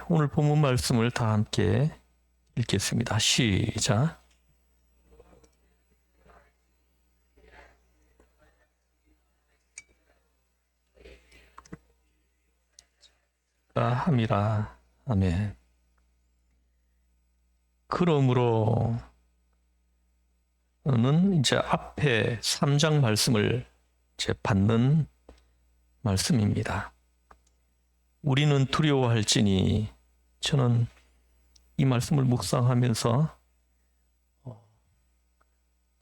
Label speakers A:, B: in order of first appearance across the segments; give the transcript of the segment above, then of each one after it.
A: 오늘 본문 말씀을 다 함께 읽겠습니다. 시작. 함이라. 아멘. 그러므로는 이제 앞에 3장 말씀을 이제 받는 말씀입니다. 우리는 두려워할지니, 저는 이 말씀을 묵상하면서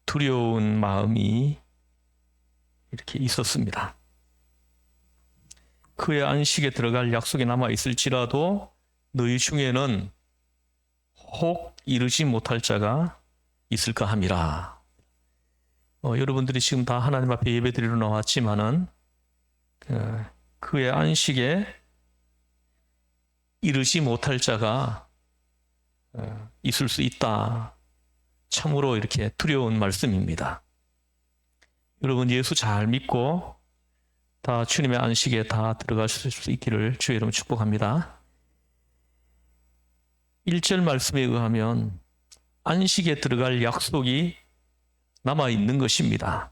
A: 두려운 마음이 이렇게 있었습니다. 그의 안식에 들어갈 약속이 남아 있을지라도 너희 중에는 혹 이르지 못할 자가 있을까 함이라. 여러분들이 지금 다 하나님 앞에 예배드리러 나왔지만은 그의 안식에 이르지 못할 자가 있을 수 있다. 참으로 이렇게 두려운 말씀입니다. 여러분, 예수 잘 믿고 다 주님의 안식에 다 들어가실 수 있기를 주의 이름으로 축복합니다. 1절 말씀에 의하면 안식에 들어갈 약속이 남아 있는 것입니다.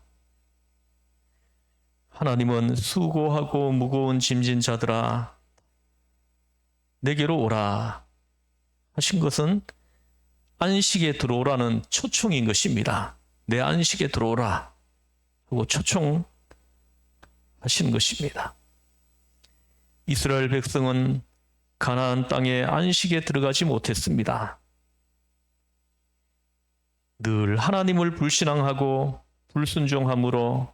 A: 하나님은 수고하고 무거운 짐진 자들아 내게로 오라 하신 것은 안식에 들어오라는 초청인 것입니다. 내 안식에 들어오라 하고 초청하신 것입니다. 이스라엘 백성은 가나안 땅에 안식에 들어가지 못했습니다. 늘 하나님을 불신앙하고 불순종함으로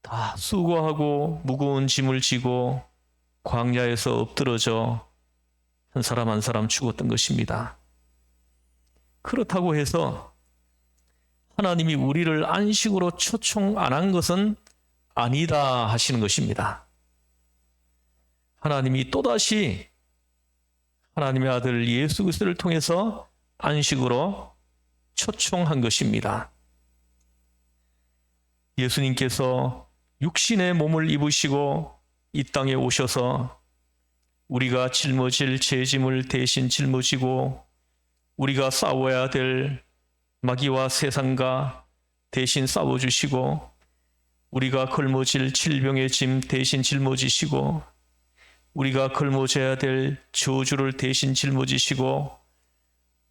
A: 다 수고하고 무거운 짐을 지고 광야에서 엎드러져 한 사람 한 사람 죽었던 것입니다. 그렇다고 해서 하나님이 우리를 안식으로 초청 안 한 것은 아니다 하시는 것입니다. 하나님이 또다시 하나님의 아들 예수 그리스도를 통해서 안식으로 초청한 것입니다. 예수님께서 육신의 몸을 입으시고 이 땅에 오셔서 우리가 짊어질 죄짐을 대신 짊어지고 우리가 싸워야 될 마귀와 세상과 대신 싸워주시고 우리가 걸머질 질병의 짐 대신 짊어지시고 우리가 걸머져야 될 저주를 대신 짊어지시고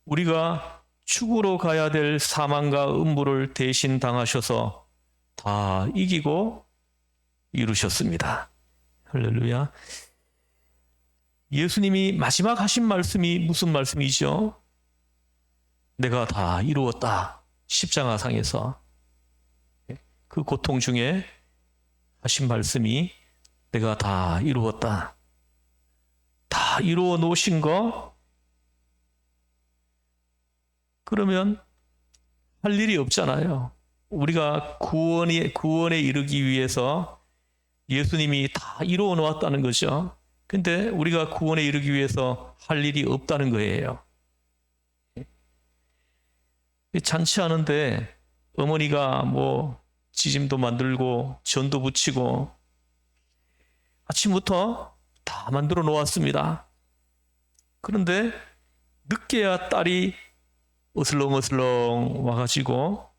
A: 우리가 죽으러 가야 될 사망과 음부를 대신 당하셔서 다 이기고 이루셨습니다. 할렐루야. 예수님이 마지막 하신 말씀이 무슨 말씀이죠? 내가 다 이루었다. 십자가상에서 그 고통 중에 하신 말씀이 내가 다 이루었다. 다 이루어 놓으신 거 그러면 할 일이 없잖아요. 우리가 구원에 이르기 위해서 예수님이 다 이루어 놓았다는 거죠. 근데 우리가 구원에 이르기 위해서 할 일이 없다는 거예요. 잔치하는데 어머니가 뭐 지짐도 만들고 전도 붙이고 아침부터 다 만들어 놓았습니다. 그런데 늦게야 딸이 어슬렁어슬렁 와가지고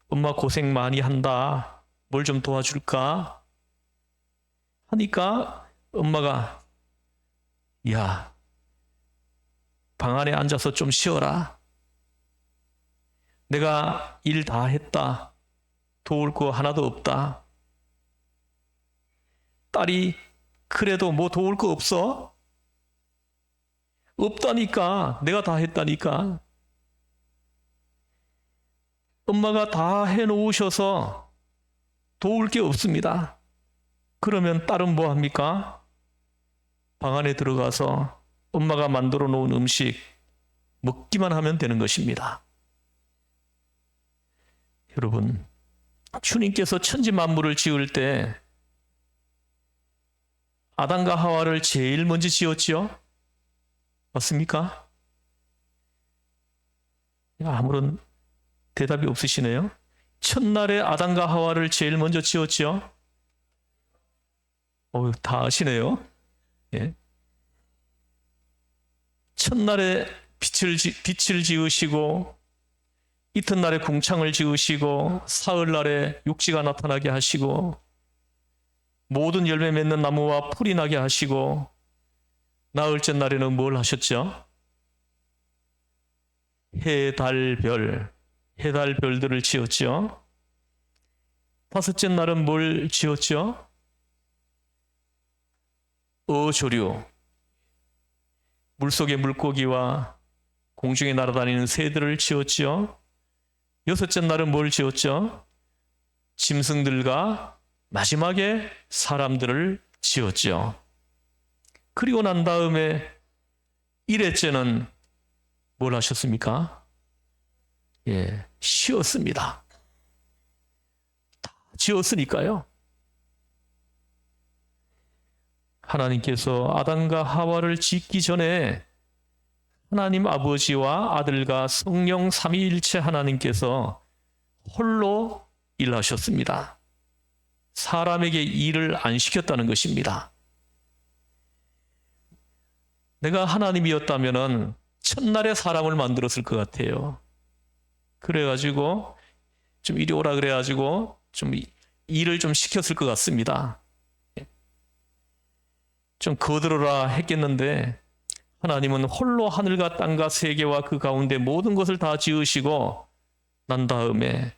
A: 엄마 고생 많이 한다. 뭘 좀 도와줄까? 하니까 엄마가 야, 방 안에 앉아서 좀 쉬어라. 내가 일 다 했다. 도울 거 하나도 없다. 딸이 그래도 뭐 도울 거 없어? 없다니까. 내가 다 했다니까. 엄마가 다 해놓으셔서 도울 게 없습니다. 그러면 딸은 뭐 합니까? 방 안에 들어가서 엄마가 만들어 놓은 음식 먹기만 하면 되는 것입니다. 여러분, 주님께서 천지 만물을 지을 때 아담과 하와를 제일 먼저 지었죠? 맞습니까? 아무런 대답이 없으시네요. 첫날에 아담과 하와를 제일 먼저 지었죠? 다 아시네요. 예. 첫날에 빛을 지으시고 이튿날에 궁창을 지으시고 사흘날에 육지가 나타나게 하시고 모든 열매 맺는 나무와 풀이 나게 하시고 나흘째 날에는 뭘 하셨죠? 해, 달, 별들을 지었죠. 다섯째 날은 뭘 지었죠? 어조류, 물속의 물고기와 공중에 날아다니는 새들을 지었죠. 여섯째 날은 뭘 지었죠? 짐승들과 마지막에 사람들을 지었죠. 그리고 난 다음에 일회째는 뭘 하셨습니까? 쉬었습니다. 다 지었으니까요. 하나님께서 아담과 하와를 짓기 전에 하나님 아버지와 아들과 성령 삼위일체 하나님께서 홀로 일하셨습니다. 사람에게 일을 안 시켰다는 것입니다. 내가 하나님이었다면 첫날에 사람을 만들었을 것 같아요. 그래가지고 좀 이리 오라 그래가지고 좀 일을 좀 시켰을 것 같습니다. 좀 거들어라 했겠는데 하나님은 홀로 하늘과 땅과 세계와 그 가운데 모든 것을 다 지으시고 난 다음에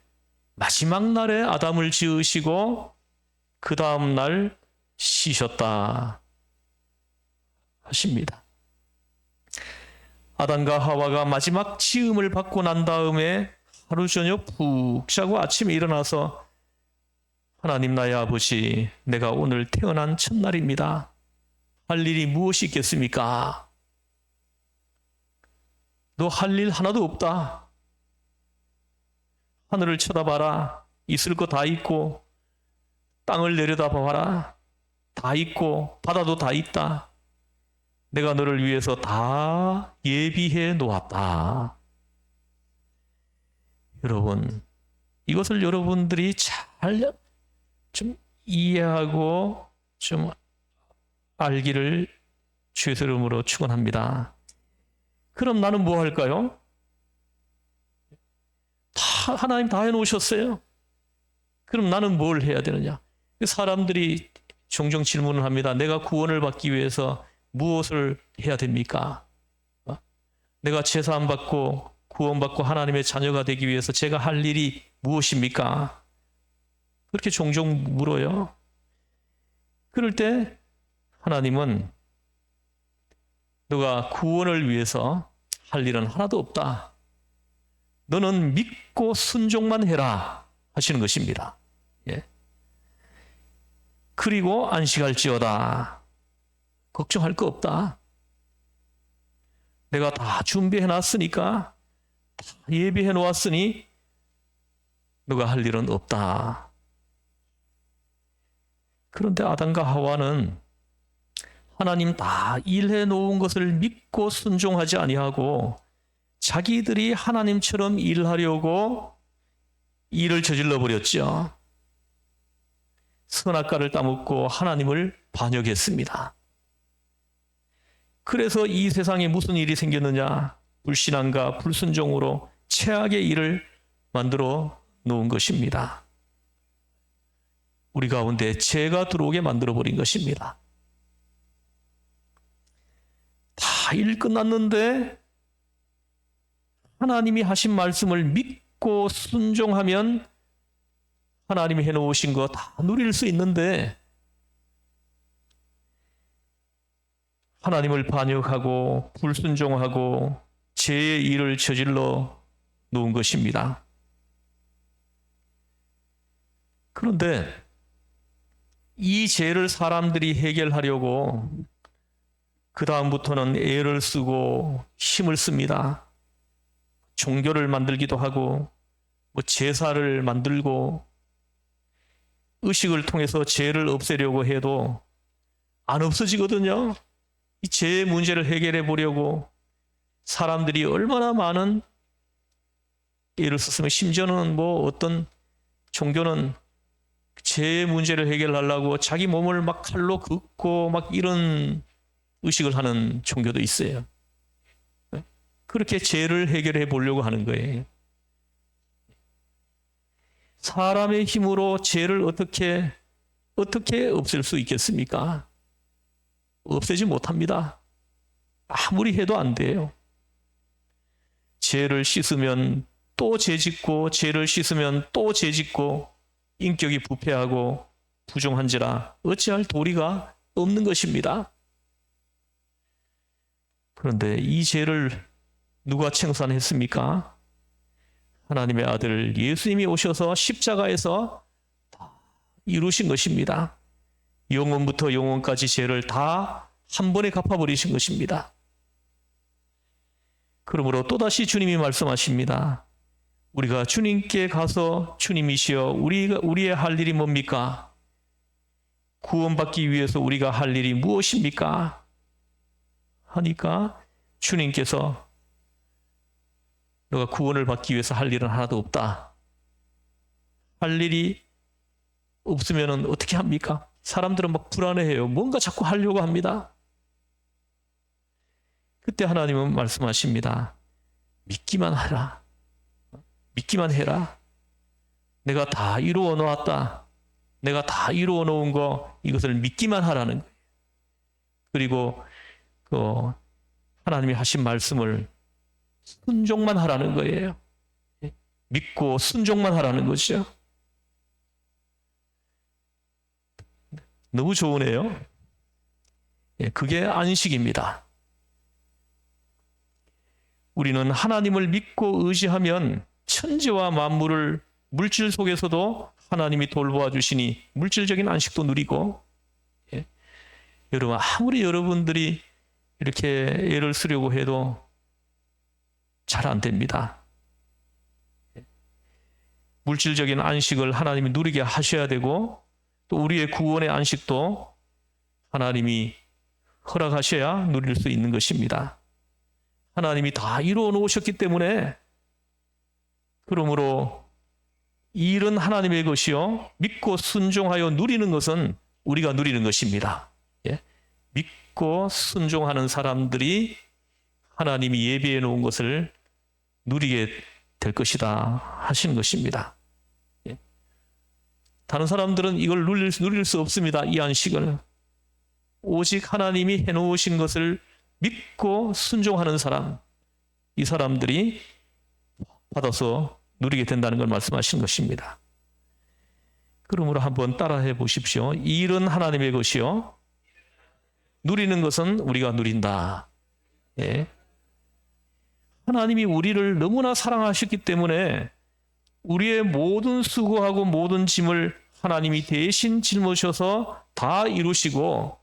A: 마지막 날에 아담을 지으시고 그 다음 날 쉬셨다 하십니다. 아담과 하와가 마지막 지음을 받고 난 다음에 하루 저녁 푹 자고 아침에 일어나서 하나님 나의 아버지, 내가 오늘 태어난 첫날입니다. 할 일이 무엇이 있겠습니까? 너 할 일 하나도 없다. 하늘을 쳐다봐라. 있을 거 다 있고 땅을 내려다봐라. 다 있고 바다도 다 있다. 내가 너를 위해서 다 예비해 놓았다. 여러분, 이것을 여러분들이 잘 좀 이해하고 좀 알기를 주의 이름으로 축원합니다. 그럼 나는 뭐 할까요? 하나님 다 해놓으셨어요. 그럼 나는 뭘 해야 되느냐? 사람들이 종종 질문을 합니다. 내가 구원을 받기 위해서 무엇을 해야 됩니까? 내가 제사함 받고 구원받고 하나님의 자녀가 되기 위해서 제가 할 일이 무엇입니까? 그렇게 종종 물어요. 그럴 때 하나님은 너가 구원을 위해서 할 일은 하나도 없다. 너는 믿고 순종만 해라 하시는 것입니다. 그리고 안식할지어다. 걱정할 거 없다. 내가 다 준비해 놨으니까, 다 예비해 놓았으니 너가 할 일은 없다. 그런데 아담과 하와는 하나님 다 일해 놓은 것을 믿고 순종하지 아니하고 자기들이 하나님처럼 일하려고 일을 저질러 버렸죠. 선악과를 따먹고 하나님을 반역했습니다. 그래서 이 세상에 무슨 일이 생겼느냐? 불신앙과 불순종으로 최악의 일을 만들어 놓은 것입니다. 우리 가운데 죄가 들어오게 만들어 버린 것입니다. 다 일 끝났는데 하나님이 하신 말씀을 믿고 순종하면 하나님이 해놓으신 거 다 누릴 수 있는데 하나님을 반역하고 불순종하고 죄의 일을 저질러 놓은 것입니다. 그런데 이 죄를 사람들이 해결하려고 그 다음부터는 애를 쓰고 힘을 씁니다. 종교를 만들기도 하고 제사를 만들고 의식을 통해서 죄를 없애려고 해도 안 없어지거든요. 이 죄의 문제를 해결해 보려고 사람들이 얼마나 많은 애를 썼으면, 심지어는 어떤 종교는 죄의 문제를 해결하려고 자기 몸을 막 칼로 긋고 막 이런 의식을 하는 종교도 있어요. 그렇게 죄를 해결해 보려고 하는 거예요. 사람의 힘으로 죄를 어떻게 없앨 수 있겠습니까? 없애지 못합니다. 아무리 해도 안 돼요. 죄를 씻으면 또 죄 짓고, 죄를 씻으면 또 죄 짓고, 인격이 부패하고 부정한지라 어찌할 도리가 없는 것입니다. 그런데 이 죄를 누가 청산했습니까? 하나님의 아들 예수님이 오셔서 십자가에서 다 이루신 것입니다. 영원부터 영원까지 죄를 다 한 번에 갚아버리신 것입니다. 그러므로 또다시 주님이 말씀하십니다. 우리가 주님께 가서 주님이시여 우리의 할 일이 뭡니까? 구원받기 위해서 우리가 할 일이 무엇입니까? 하니까 주님께서 너가 구원을 받기 위해서 할 일은 하나도 없다. 할 일이 없으면 어떻게 합니까? 사람들은 막 불안해해요. 뭔가 자꾸 하려고 합니다. 그때 하나님은 말씀하십니다. 믿기만 하라. 믿기만 해라. 내가 다 이루어 놓았다. 내가 다 이루어 놓은 거 이것을 믿기만 하라는 거예요. 그리고 하나님이 하신 말씀을 순종만 하라는 거예요. 믿고 순종만 하라는 거죠. 너무 좋으네요. 그게 안식입니다. 우리는 하나님을 믿고 의지하면 천지와 만물을 물질 속에서도 하나님이 돌보아 주시니 물질적인 안식도 누리고, 여러분 아무리 여러분들이 이렇게 애를 쓰려고 해도 잘 안 됩니다. 물질적인 안식을 하나님이 누리게 하셔야 되고, 또 우리의 구원의 안식도 하나님이 허락하셔야 누릴 수 있는 것입니다. 하나님이 다 이루어 놓으셨기 때문에, 그러므로 이 일은 하나님의 것이요 믿고 순종하여 누리는 것은 우리가 누리는 것입니다. 믿고 순종하는 사람들이 하나님이 예비해 놓은 것을 누리게 될 것이다 하시는 것입니다. 다른 사람들은 이걸 누릴 수 없습니다. 이 안식을. 오직 하나님이 해놓으신 것을 믿고 순종하는 사람, 이 사람들이 받아서 누리게 된다는 걸 말씀하신 것입니다. 그러므로 한번 따라해 보십시오. 이 일은 하나님의 것이요 누리는 것은 우리가 누린다. 하나님이 우리를 너무나 사랑하셨기 때문에 우리의 모든 수고하고 모든 짐을 하나님이 대신 짊어져서 다 이루시고,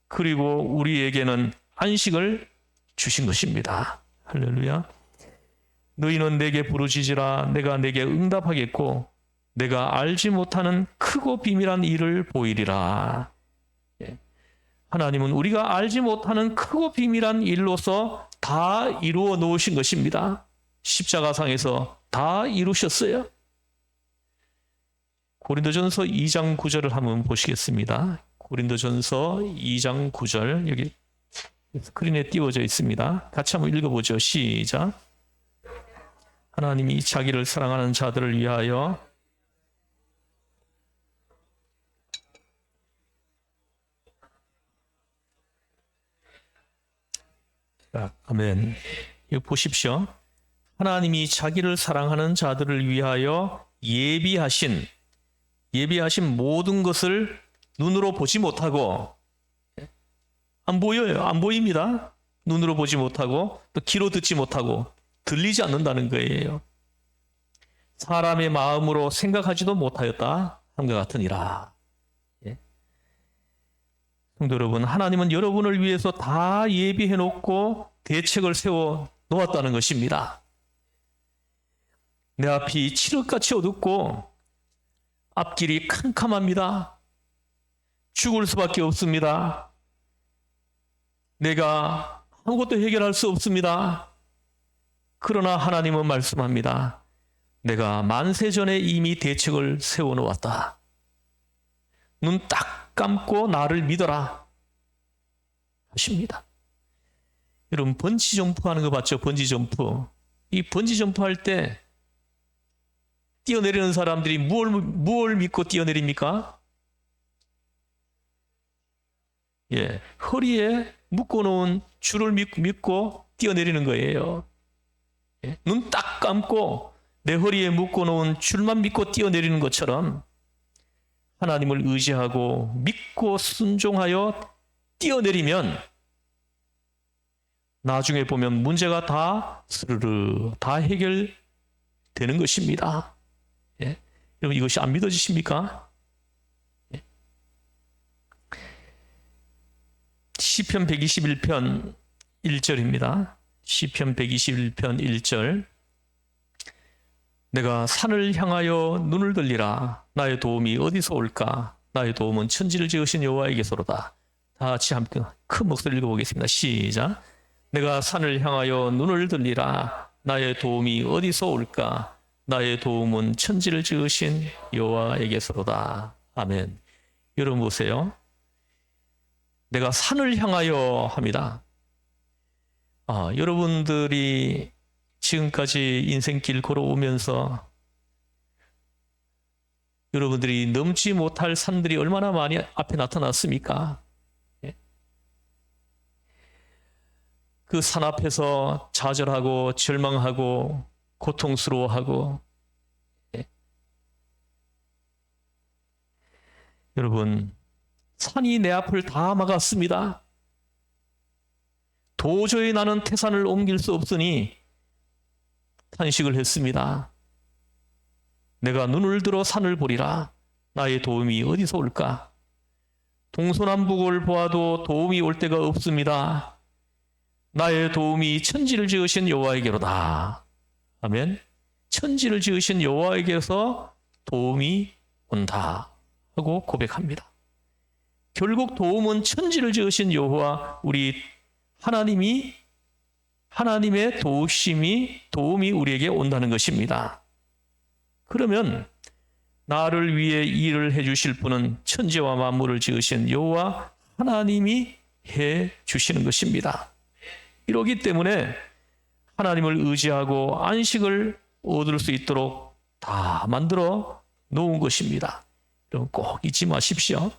A: 그리고 우리에게는 안식을 주신 것입니다. 할렐루야. 너희는 내게 부르짖으라. 내가 내게 응답하겠고 내가 알지 못하는 크고 비밀한 일을 보이리라. 하나님은 우리가 알지 못하는 크고 비밀한 일로서 다 이루어 놓으신 것입니다. 십자가상에서 다 이루셨어요. 고린도전서 2장 9절을 한번 보시겠습니다. 고린도전서 2장 9절, 여기 스크린에 띄워져 있습니다. 같이 한번 읽어보죠. 시작. 하나님이 자기를 사랑하는 자들을 위하여 아멘. 이거 보십시오. 하나님이 자기를 사랑하는 자들을 위하여 예비하신 모든 것을 눈으로 보지 못하고, 안 보여요. 안 보입니다. 눈으로 보지 못하고 또 귀로 듣지 못하고 들리지 않는다는 거예요. 사람의 마음으로 생각하지도 못하였다 함과 같으니라. 성도 여러분, 하나님은 여러분을 위해서 다 예비해 놓고 대책을 세워 놓았다는 것입니다. 내 앞이 칠흑같이 어둡고 앞길이 캄캄합니다. 죽을 수밖에 없습니다. 내가 아무것도 해결할 수 없습니다. 그러나 하나님은 말씀합니다. 내가 만세 전에 이미 대책을 세워놓았다. 눈 딱 감고 나를 믿어라 하십니다. 여러분 번지 점프 하는 거 봤죠? 번지 점프. 이 번지 점프 할 때 뛰어내리는 사람들이 무엇을 믿고 뛰어내립니까? 예, 허리에 묶어놓은 줄을 믿고 뛰어내리는 거예요. 예, 눈 딱 감고 내 허리에 묶어놓은 줄만 믿고 뛰어내리는 것처럼 하나님을 의지하고 믿고 순종하여 뛰어내리면 나중에 보면 문제가 다 스르르 다 해결되는 것입니다. 예? 여러분 이것이 안 믿어지십니까? 예? 시편 121편 1절입니다. 시편 121편 1절 내가 산을 향하여 눈을 들리라. 나의 도움이 어디서 올까? 나의 도움은 천지를 지으신 여호와에게서로다. 다 같이 함께 큰 목소리로 읽어보겠습니다. 시작. 내가 산을 향하여 눈을 들리라. 나의 도움이 어디서 올까? 나의 도움은 천지를 지으신 여호와에게서로다. 아멘. 여러분 보세요. 내가 산을 향하여 합니다. 여러분들이 지금까지 인생길 걸어오면서 여러분들이 넘지 못할 산들이 얼마나 많이 앞에 나타났습니까? 그 산 앞에서 좌절하고 절망하고 고통스러워하고 여러분 산이 내 앞을 다 막았습니다. 도저히 나는 태산을 옮길 수 없으니 탄식을 했습니다. 내가 눈을 들어 산을 보리라. 나의 도움이 어디서 올까? 동서남북을 보아도 도움이 올 데가 없습니다. 나의 도움이 천지를 지으신 여호와에게로다. 아멘. 천지를 지으신 여호와에게서 도움이 온다 하고 고백합니다. 결국 도움은 천지를 지으신 여호와 우리 하나님의 도움이 우리에게 온다는 것입니다. 그러면 나를 위해 일을 해주실 분은 천지와 만물을 지으신 여호와 하나님이 해주시는 것입니다. 이러기 때문에 하나님을 의지하고 안식을 얻을 수 있도록 다 만들어 놓은 것입니다. 여러분 꼭 잊지 마십시오.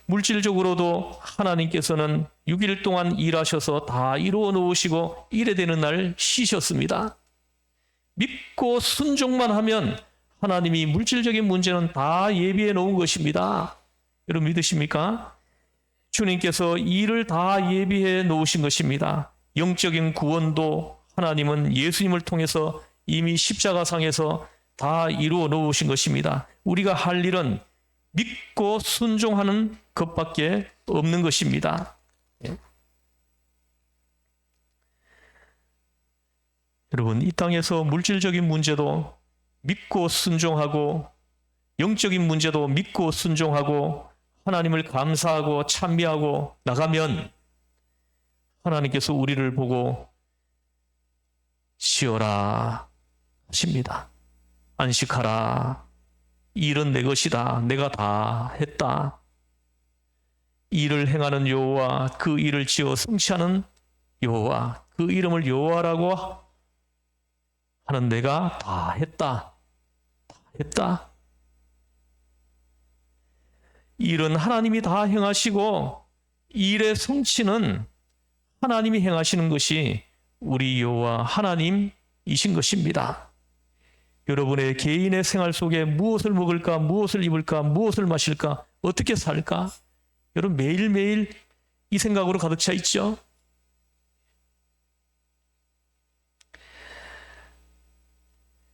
A: 물질적으로도 하나님께서는 6일 동안 일하셔서 다 이루어 놓으시고 일에 되는 날 쉬셨습니다. 믿고 순종만 하면 하나님이 물질적인 문제는 다 예비해 놓은 것입니다. 여러분 믿으십니까? 주님께서 일을 다 예비해 놓으신 것입니다. 영적인 구원도 하나님은 예수님을 통해서 이미 십자가상에서 다 이루어 놓으신 것입니다. 우리가 할 일은 믿고 순종하는 것밖에 없는 것입니다. 여러분, 이 땅에서 물질적인 문제도 믿고 순종하고 영적인 문제도 믿고 순종하고 하나님을 감사하고 찬미하고 나가면 하나님께서 우리를 보고 쉬어라 하십니다. 안식하라. 일은 내 것이다. 내가 다 했다. 일을 행하는 여호와, 그 일을 지어 성취하는 여호와, 그 이름을 여호와라고 하는 내가 다 했다. 다 했다. 일은 하나님이 다 행하시고 일의 성취는 하나님이 행하시는 것이 우리 여호와 하나님이신 것입니다. 여러분의 개인의 생활 속에 무엇을 먹을까, 무엇을 입을까, 무엇을 마실까, 어떻게 살까? 여러분 매일매일 이 생각으로 가득 차 있죠?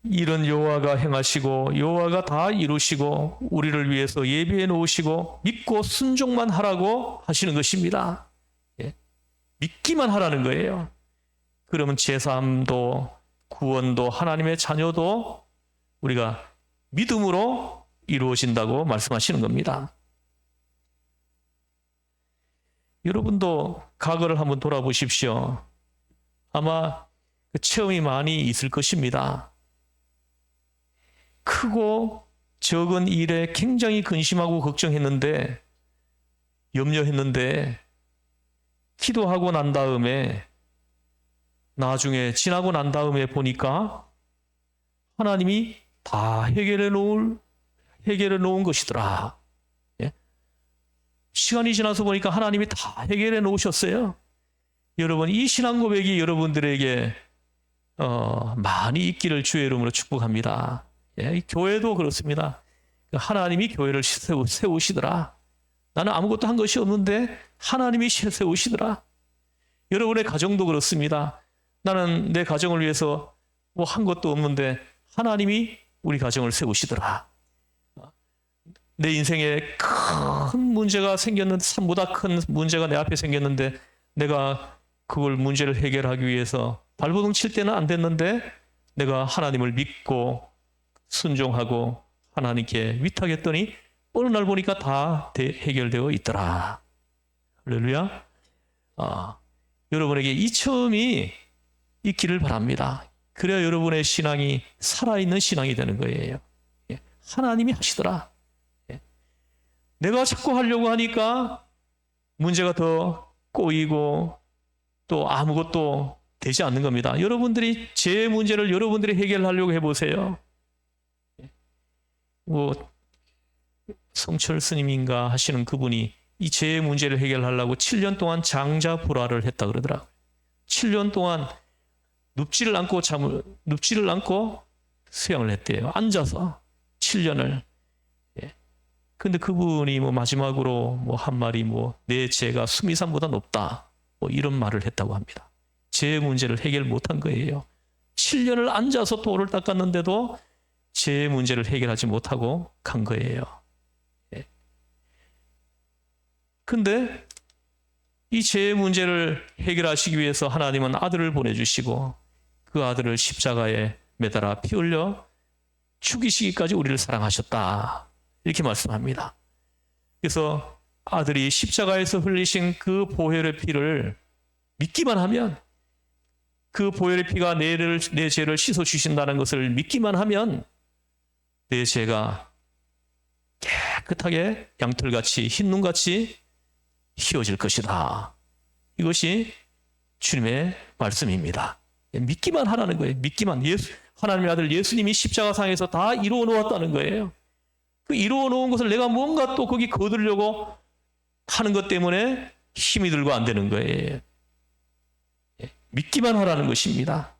A: 일은 여호와가 행하시고 여호와가 다 이루시고 우리를 위해서 예비해 놓으시고 믿고 순종만 하라고 하시는 것입니다. 예? 믿기만 하라는 거예요. 그러면 제사함도 구원도 하나님의 자녀도 우리가 믿음으로 이루어진다고 말씀하시는 겁니다. 여러분도 과거를 한번 돌아보십시오. 아마 그 체험이 많이 있을 것입니다. 크고 적은 일에 굉장히 근심하고 걱정했는데 염려했는데 기도하고 난 다음에 나중에 지나고 난 다음에 보니까 하나님이 다 해결해 놓은 것이더라. 예? 시간이 지나서 보니까 하나님이 다 해결해 놓으셨어요. 여러분, 이 신앙 고백이 여러분들에게 많이 있기를 주의 이름으로 축복합니다. 예? 교회도 그렇습니다. 하나님이 교회를 세우시더라. 나는 아무것도 한 것이 없는데 하나님이 세우시더라. 여러분의 가정도 그렇습니다. 나는 내 가정을 위해서 뭐 한 것도 없는데 하나님이 우리 가정을 세우시더라. 내 인생에 큰 문제가 생겼는데, 산보다 큰 문제가 내 앞에 생겼는데 내가 그걸 문제를 해결하기 위해서 발버둥 칠 때는 안 됐는데 내가 하나님을 믿고 순종하고 하나님께 위탁했더니 어느 날 보니까 다 해결되어 있더라. 할렐루야. 여러분에게 이 처음이 있기를 바랍니다. 그래야 여러분의 신앙이 살아있는 신앙이 되는 거예요. 하나님이 하시더라. 내가 자꾸 하려고 하니까 문제가 더 꼬이고 또 아무것도 되지 않는 겁니다. 여러분들이 제 문제를 여러분들이 해결하려고 해보세요. 뭐 성철 스님인가 하시는 그분이 이 제 문제를 해결하려고 7년 동안 장자 불화를 했다 그러더라고요. 7년 동안 눕지를 않고 수양을 했대요. 앉아서 7년을. 근데 그분이 뭐 마지막으로 뭐 한 말이 뭐 내 죄가 수미산보다 높다. 뭐 이런 말을 했다고 합니다. 제 문제를 해결 못한 거예요. 7년을 앉아서 돌을 닦았는데도 제 문제를 해결하지 못하고 간 거예요. 근데 이 제 문제를 해결하시기 위해서 하나님은 아들을 보내주시고 그 아들을 십자가에 매달아 피 흘려 죽이시기까지 우리를 사랑하셨다. 이렇게 말씀합니다. 그래서 아들이 십자가에서 흘리신 그 보혈의 피를 믿기만 하면, 그 보혈의 피가 내 죄를 씻어주신다는 것을 믿기만 하면 내 죄가 깨끗하게 양털같이 흰 눈같이 휘어질 것이다. 이것이 주님의 말씀입니다. 믿기만 하라는 거예요. 믿기만. 하나님의 아들 예수님이 십자가상에서 다 이루어 놓았다는 거예요. 그 이루어 놓은 것을 내가 뭔가 또 거기 거두려고 하는 것 때문에 힘이 들고 안 되는 거예요. 믿기만 하라는 것입니다.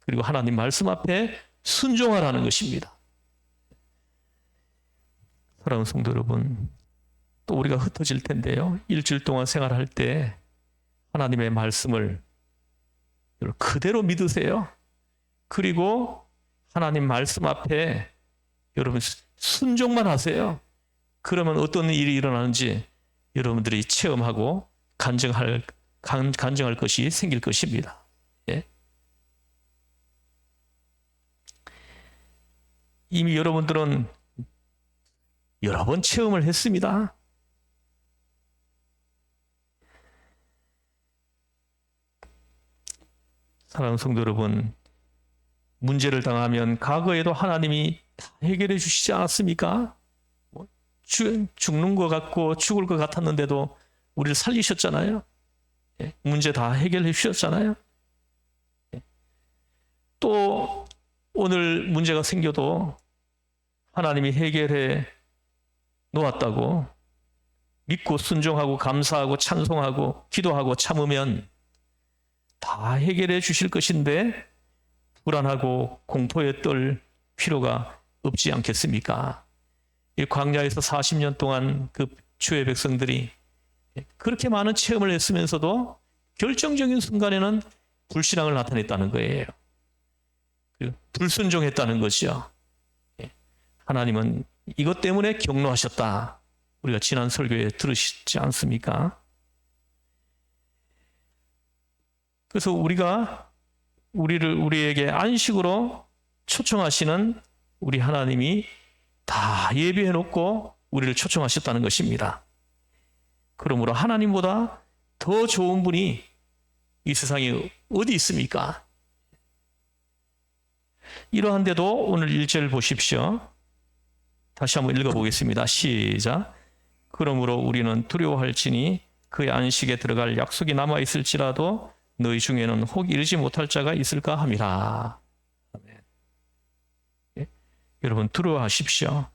A: 그리고 하나님 말씀 앞에 순종하라는 것입니다. 사랑하는 성도 여러분, 또 우리가 흩어질 텐데요. 일주일 동안 생활할 때 하나님의 말씀을 그대로 믿으세요. 그리고 하나님 말씀 앞에 여러분 순종만 하세요. 그러면 어떤 일이 일어나는지 여러분들이 체험하고 간증할 것이 생길 것입니다. 예? 이미 여러분들은 여러 번 체험을 했습니다. 사랑하는 성도 여러분, 문제를 당하면 과거에도 하나님이 다 해결해 주시지 않았습니까? 죽는 것 같고 죽을 것 같았는데도 우리를 살리셨잖아요. 문제 다 해결해 주셨잖아요. 또 오늘 문제가 생겨도 하나님이 해결해 놓았다고 믿고 순종하고 감사하고 찬송하고 기도하고 참으면 다 해결해 주실 것인데 불안하고 공포에 떨 필요가 없지 않겠습니까? 이 광야에서 40년 동안 그 주의 백성들이 그렇게 많은 체험을 했으면서도 결정적인 순간에는 불신앙을 나타냈다는 거예요. 불순종했다는 것이요. 하나님은 이것 때문에 경노하셨다. 우리가 지난 설교에 들으시지 않습니까? 그래서 우리에게 안식으로 초청하시는 우리 하나님이 다 예비해 놓고 우리를 초청하셨다는 것입니다. 그러므로 하나님보다 더 좋은 분이 이 세상에 어디 있습니까? 이러한데도 오늘 1절 보십시오. 다시 한번 읽어보겠습니다. 시작. 그러므로 우리는 두려워할지니 그의 안식에 들어갈 약속이 남아있을지라도 너희 중에는 혹 이르지 못할 자가 있을까 함이라. 아멘. 예? 여러분 두려워하십시오.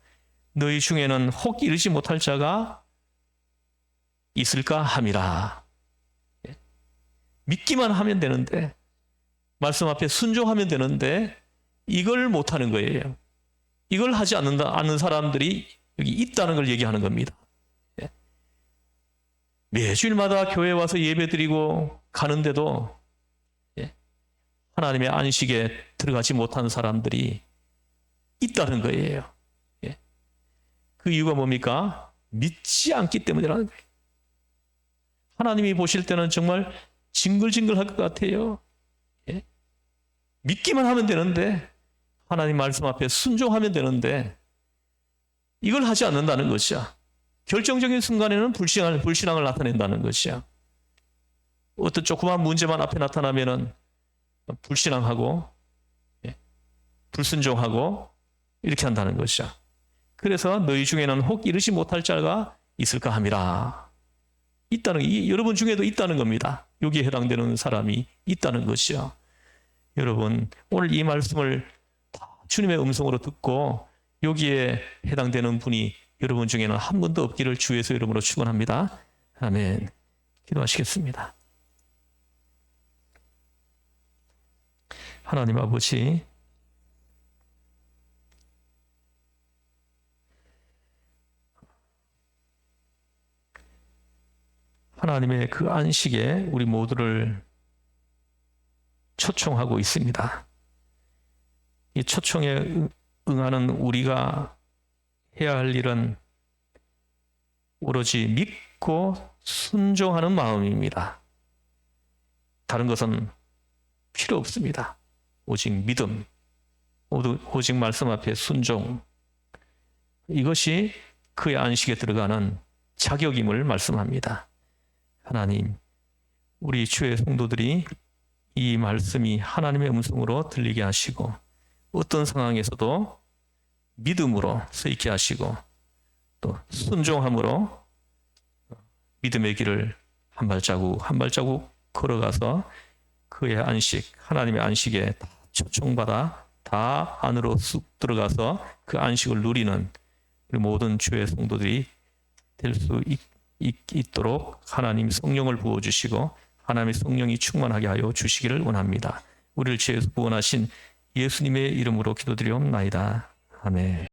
A: 너희 중에는 혹 이르지 못할 자가 있을까 함이라. 예? 믿기만 하면 되는데, 말씀 앞에 순종하면 되는데 이걸 못하는 거예요. 이걸 하지 않는 사람들이 여기 있다는 걸 얘기하는 겁니다. 예? 매주일마다 교회 와서 예배드리고 가는데도 하나님의 안식에 들어가지 못한 사람들이 있다는 거예요. 그 이유가 뭡니까? 믿지 않기 때문이라는 거예요. 하나님이 보실 때는 정말 징글징글할 것 같아요. 믿기만 하면 되는데, 하나님 말씀 앞에 순종하면 되는데 이걸 하지 않는다는 것이야. 결정적인 순간에는 불신앙을 나타낸다는 것이야. 어떤 조그만 문제만 앞에 나타나면은 불신앙하고 불순종하고 이렇게 한다는 것이야. 그래서 너희 중에는 혹 이르지 못할 자가 있을까 함이라. 여러분 중에도 있다는 겁니다. 여기에 해당되는 사람이 있다는 것이요. 여러분 오늘 이 말씀을 주님의 음성으로 듣고 여기에 해당되는 분이 여러분 중에는 한 분도 없기를 주 예수 이름으로 축원합니다. 아멘. 기도하시겠습니다. 하나님 아버지, 하나님의 그 안식에 우리 모두를 초청하고 있습니다. 이 초청에 응하는 우리가 해야 할 일은 오로지 믿고 순종하는 마음입니다. 다른 것은 필요 없습니다. 오직 믿음, 오직 말씀 앞에 순종, 이것이 그의 안식에 들어가는 자격임을 말씀합니다. 하나님, 우리 주의 성도들이 이 말씀이 하나님의 음성으로 들리게 하시고 어떤 상황에서도 믿음으로 서 있게 하시고 또 순종함으로 믿음의 길을 한 발자국 한 발자국 걸어가서 그의 안식, 하나님의 안식에 초청받아 다 안으로 쑥 들어가서 그 안식을 누리는 우리 모든 주의 성도들이 될 수 있도록 하나님 성령을 부어주시고 하나님의 성령이 충만하게 하여 주시기를 원합니다. 우리를 죄에서 구원하신 예수님의 이름으로 기도드리옵나이다. 아멘.